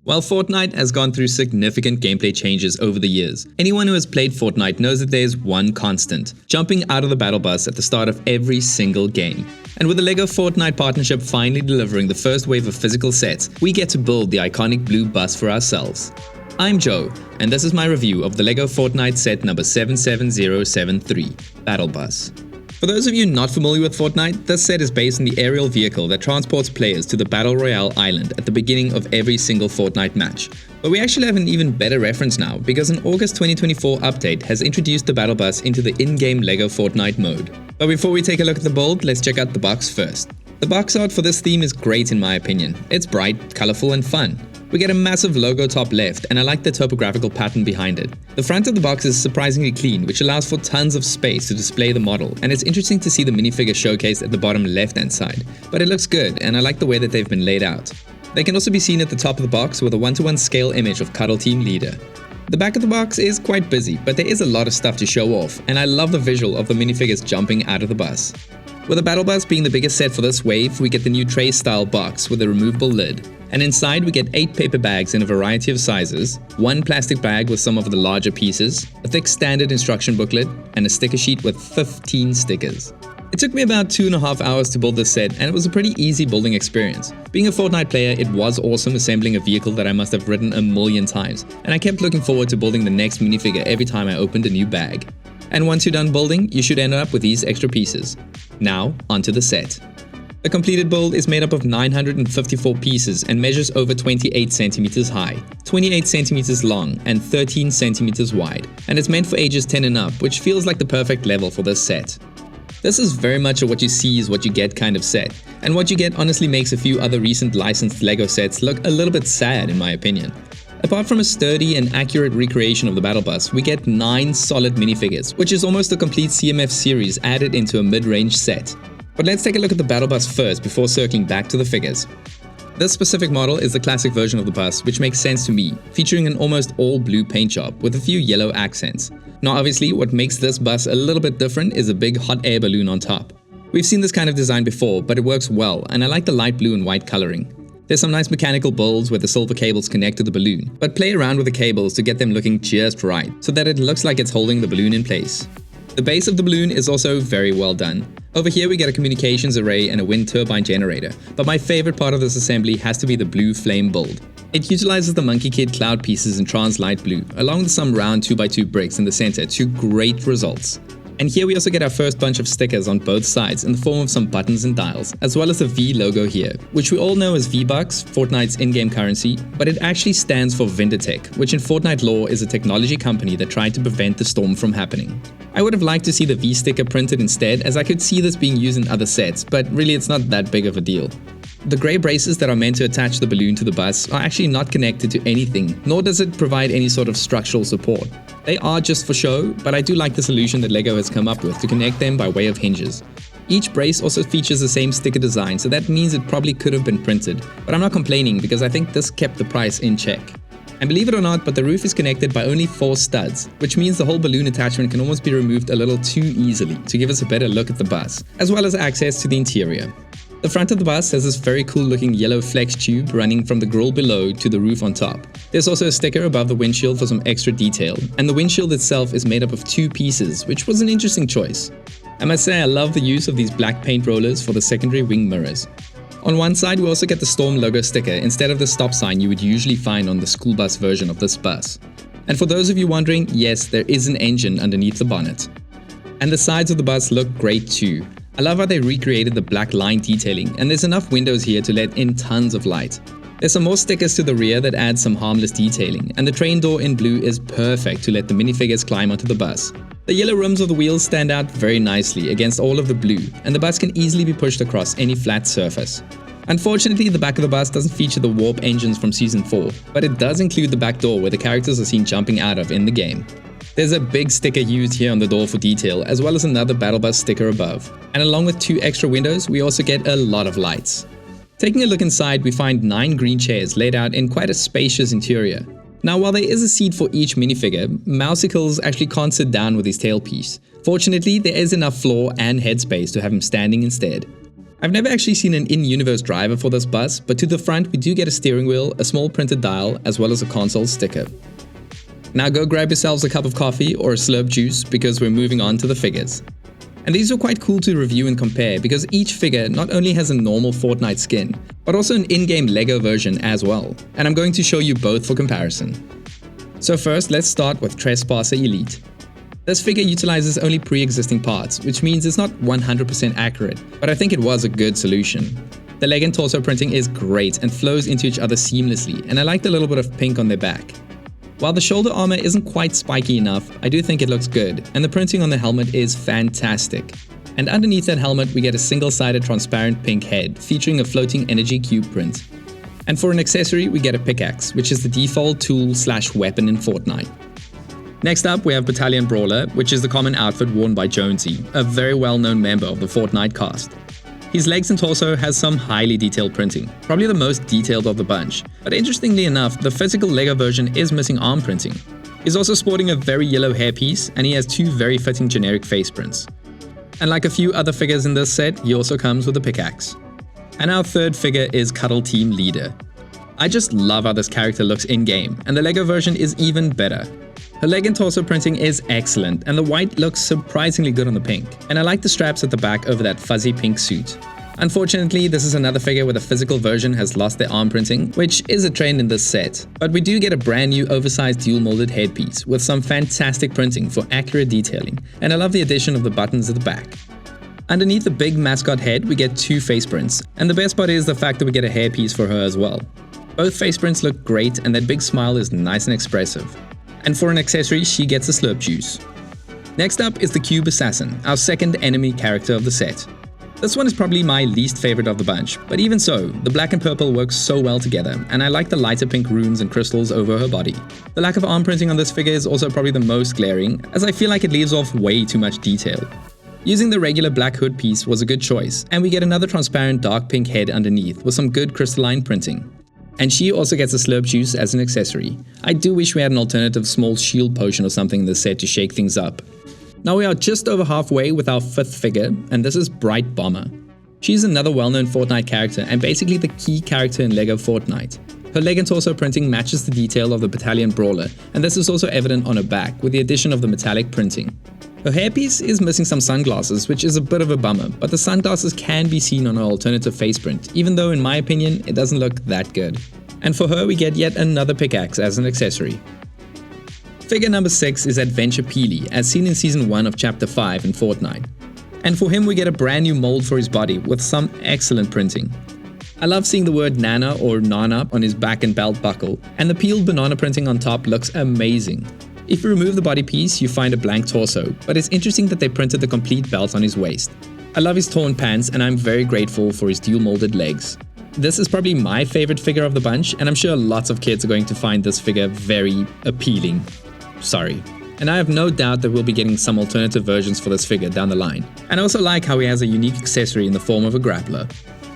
While Fortnite has gone through significant gameplay changes over the years, anyone who has played Fortnite knows that there is one constant: jumping out of the battle bus at the start of every single game. And with the LEGO Fortnite partnership finally delivering the first wave of physical sets, we get to build the iconic blue bus for ourselves. I'm Joe, and this is my review of the LEGO Fortnite set number 77073, Battle Bus. For those of you not familiar with Fortnite, this set is based on the aerial vehicle that transports players to the Battle Royale Island at the beginning of every single Fortnite match. But we actually have an even better reference now, because an August 2024 update has introduced the Battle Bus into the in-game LEGO Fortnite mode. But before we take a look at the build, let's check out the box first. The box art for this theme is great in my opinion. It's bright, colorful and fun. We get a massive logo top left, and I like the topographical pattern behind it. The front of the box is surprisingly clean, which allows for tons of space to display the model, and it's interesting to see the minifigure showcased at the bottom left hand side. But it looks good, and I like the way that they've been laid out. They can also be seen at the top of the box with a 1:1 scale image of Cuddle Team Leader. The back of the box is quite busy, but there is a lot of stuff to show off, and I love the visual of the minifigures jumping out of the bus. With the Battle Bus being the biggest set for this wave, we get the new tray style box with a removable lid. And inside we get 8 paper bags in a variety of sizes, 1 plastic bag with some of the larger pieces, a thick standard instruction booklet, and a sticker sheet with 15 stickers. It took me about 2.5 hours to build this set, and it was a pretty easy building experience. Being a Fortnite player, it was awesome assembling a vehicle that I must have ridden a million times, and I kept looking forward to building the next minifigure every time I opened a new bag. And once you're done building, you should end up with these extra pieces. Now, onto the set. The completed build is made up of 954 pieces and measures over 28 centimeters high, 28 centimeters long, and 13 centimeters wide, and it's meant for ages 10 and up, which feels like the perfect level for this set. This is very much a what you see is what you get kind of set, and what you get honestly makes a few other recent licensed LEGO sets look a little bit sad in my opinion. Apart from a sturdy and accurate recreation of the Battle Bus, we get 9 solid minifigures, which is almost a complete CMF series added into a mid-range set. But let's take a look at the Battle Bus first before circling back to the figures. This specific model is the classic version of the bus, which makes sense to me, featuring an almost all blue paint job with a few yellow accents. Now obviously what makes this bus a little bit different is a big hot air balloon on top. We've seen this kind of design before, but it works well, and I like the light blue and white coloring. There's some nice mechanical builds where the silver cables connect to the balloon, but play around with the cables to get them looking just right, so that it looks like it's holding the balloon in place. The base of the balloon is also very well done. Over here we get a communications array and a wind turbine generator, but my favorite part of this assembly has to be the blue flame build. It utilizes the Monkey Kid cloud pieces in trans light blue, along with some round 2x2 bricks in the center to great results. And here we also get our first bunch of stickers on both sides in the form of some buttons and dials, as well as the V logo here, which we all know as V-Bucks, Fortnite's in-game currency, but it actually stands for Vindertech, which in Fortnite lore is a technology company that tried to prevent the storm from happening. I would have liked to see the V sticker printed instead, as I could see this being used in other sets, but really it's not that big of a deal. The grey braces that are meant to attach the balloon to the bus are actually not connected to anything, nor does it provide any sort of structural support. They are just for show, but I do like the solution that LEGO has come up with to connect them by way of hinges. Each brace also features the same sticker design, so that means it probably could have been printed, but I'm not complaining because I think this kept the price in check. And believe it or not, but the roof is connected by only 4 studs, which means the whole balloon attachment can almost be removed a little too easily to give us a better look at the bus, as well as access to the interior. The front of the bus has this very cool looking yellow flex tube running from the grille below to the roof on top. There's also a sticker above the windshield for some extra detail, and the windshield itself is made up of 2 pieces, which was an interesting choice. I must say I love the use of these black paint rollers for the secondary wing mirrors. On one side we also get the Storm logo sticker instead of the stop sign you would usually find on the school bus version of this bus. And for those of you wondering, yes, there is an engine underneath the bonnet. And the sides of the bus look great too. I love how they recreated the black line detailing, and there's enough windows here to let in tons of light. There's some more stickers to the rear that add some harmless detailing, and the train door in blue is perfect to let the minifigures climb onto the bus. The yellow rims of the wheels stand out very nicely against all of the blue, and the bus can easily be pushed across any flat surface. Unfortunately, the back of the bus doesn't feature the warp engines from Season 4, but it does include the back door where the characters are seen jumping out of in the game. There's a big sticker used here on the door for detail, as well as another Battle Bus sticker above. And along with 2 extra windows, we also get a lot of lights. Taking a look inside, we find 9 green chairs laid out in quite a spacious interior. Now while there is a seat for each minifigure, Mousicles actually can't sit down with his tailpiece. Fortunately, there is enough floor and headspace to have him standing instead. I've never actually seen an in-universe driver for this bus, but to the front we do get a steering wheel, a small printed dial, as well as a console sticker. Now go grab yourselves a cup of coffee or a slurp juice because we're moving on to the figures. And these are quite cool to review and compare because each figure not only has a normal Fortnite skin, but also an in-game LEGO version as well. And I'm going to show you both for comparison. So first, let's start with Trespasser Elite. This figure utilizes only pre-existing parts, which means it's not 100% accurate, but I think it was a good solution. The leg and torso printing is great and flows into each other seamlessly, and I like the little bit of pink on their back. While the shoulder armor isn't quite spiky enough, I do think it looks good, and the printing on the helmet is fantastic. And underneath that helmet we get a single-sided transparent pink head, featuring a floating energy cube print. And for an accessory we get a pickaxe, which is the default tool/weapon in Fortnite. Next up we have Battalion Brawler, which is the common outfit worn by Jonesy, a very well-known member of the Fortnite cast. His legs and torso has some highly detailed printing, probably the most detailed of the bunch, but interestingly enough, the physical LEGO version is missing arm printing. He's also sporting a very yellow hairpiece, and he has two very fitting generic face prints. And like a few other figures in this set, he also comes with a pickaxe. And our third figure is Cuddle Team Leader. I just love how this character looks in-game, and the LEGO version is even better. Her leg and torso printing is excellent, and the white looks surprisingly good on the pink, and I like the straps at the back over that fuzzy pink suit. Unfortunately, this is another figure where the physical version has lost their arm printing, which is a trend in this set, but we do get a brand new oversized dual molded headpiece with some fantastic printing for accurate detailing, and I love the addition of the buttons at the back. Underneath the big mascot head we get two face prints, and the best part is the fact that we get a hairpiece for her as well. Both face prints look great, and that big smile is nice and expressive. And for an accessory, she gets a slurp juice. Next up is the Cube Assassin, our second enemy character of the set. This one is probably my least favorite of the bunch, but even so, the black and purple works so well together, and I like the lighter pink runes and crystals over her body. The lack of arm printing on this figure is also probably the most glaring, as I feel like it leaves off way too much detail. Using the regular black hood piece was a good choice, and we get another transparent dark pink head underneath with some good crystalline printing. And she also gets a slurp juice as an accessory. I do wish we had an alternative small shield potion or something in the set to shake things up. Now we are just over halfway with our fifth figure, and this is Bright Bomber. She's another well-known Fortnite character and basically the key character in LEGO Fortnite. Her leg and torso printing matches the detail of the Battalion Brawler, and this is also evident on her back with the addition of the metallic printing. Her hairpiece is missing some sunglasses, which is a bit of a bummer, but the sunglasses can be seen on her alternative face print, even though in my opinion it doesn't look that good. And for her we get yet another pickaxe as an accessory. Figure number 6 is Adventure Peely, as seen in Season 1 of Chapter 5 in Fortnite. And for him we get a brand new mold for his body with some excellent printing. I love seeing the word Nana or Nana on his back and belt buckle, and the peeled banana printing on top looks amazing. If you remove the body piece, you find a blank torso, but it's interesting that they printed the complete belt on his waist. I love his torn pants, and I'm very grateful for his dual molded legs. This is probably my favorite figure of the bunch, and I'm sure lots of kids are going to find this figure very appealing. Sorry. And I have no doubt that we'll be getting some alternative versions for this figure down the line. And I also like how he has a unique accessory in the form of a grappler.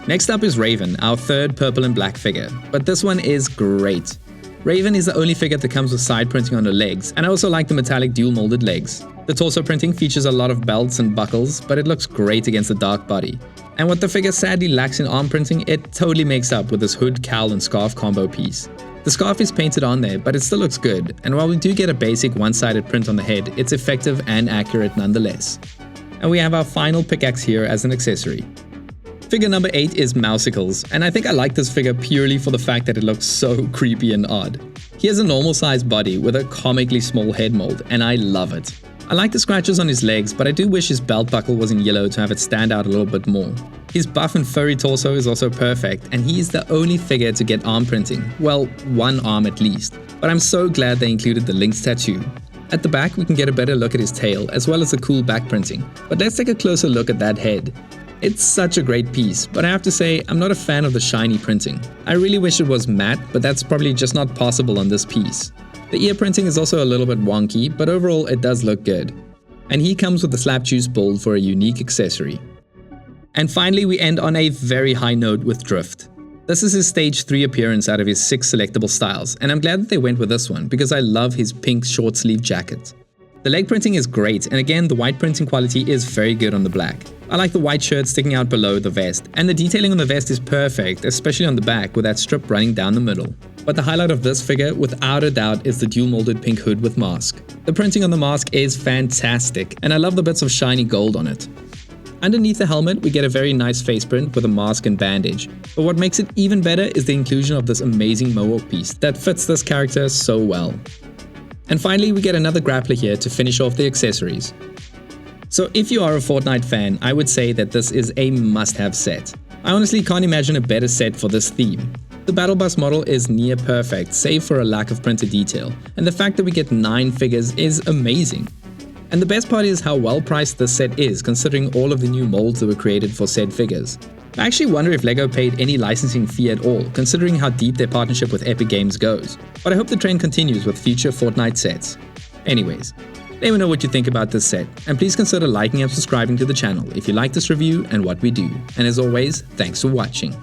Next up is Raven, our third purple and black figure, but this one is great. Raven is the only figure that comes with side printing on her legs, and I also like the metallic dual molded legs. The torso printing features a lot of belts and buckles, but it looks great against the dark body. And what the figure sadly lacks in arm printing, it totally makes up with this hood, cowl and scarf combo piece. The scarf is painted on there, but it still looks good, and while we do get a basic one-sided print on the head, it's effective and accurate nonetheless. And we have our final pickaxe here as an accessory. Figure number 8 is Mousicles, and I think I like this figure purely for the fact that it looks so creepy and odd. He has a normal sized body with a comically small head mold, and I love it. I like the scratches on his legs, but I do wish his belt buckle was in yellow to have it stand out a little bit more. His buff and furry torso is also perfect, and he is the only figure to get arm printing, well, one arm at least, but I'm so glad they included the Lynx tattoo. At the back we can get a better look at his tail, as well as the cool back printing, but let's take a closer look at that head. It's such a great piece, but I have to say I'm not a fan of the shiny printing. I really wish it was matte, but that's probably just not possible on this piece. The ear printing is also a little bit wonky, but overall it does look good. And he comes with the slap juice bowl for a unique accessory. And finally we end on a very high note with Drift. This is his stage 3 appearance out of his 6 selectable styles, and I'm glad that they went with this one because I love his pink short sleeve jacket. The leg printing is great, and again the white printing quality is very good on the black. I like the white shirt sticking out below the vest, and the detailing on the vest is perfect, especially on the back with that strip running down the middle. But the highlight of this figure, without a doubt, is the dual molded pink hood with mask. The printing on the mask is fantastic, and I love the bits of shiny gold on it. Underneath the helmet, we get a very nice face print with a mask and bandage, but what makes it even better is the inclusion of this amazing mohawk piece that fits this character so well. And finally, we get another grappler here to finish off the accessories. So if you are a Fortnite fan, I would say that this is a must-have set. I honestly can't imagine a better set for this theme. The Battle Bus model is near perfect, save for a lack of printed detail, and the fact that we get 9 figures is amazing. And the best part is how well priced this set is, considering all of the new molds that were created for said figures. I actually wonder if LEGO paid any licensing fee at all, considering how deep their partnership with Epic Games goes. But I hope the trend continues with future Fortnite sets. Anyways, let me know what you think about this set, and please consider liking and subscribing to the channel if you like this review and what we do. And as always, thanks for watching.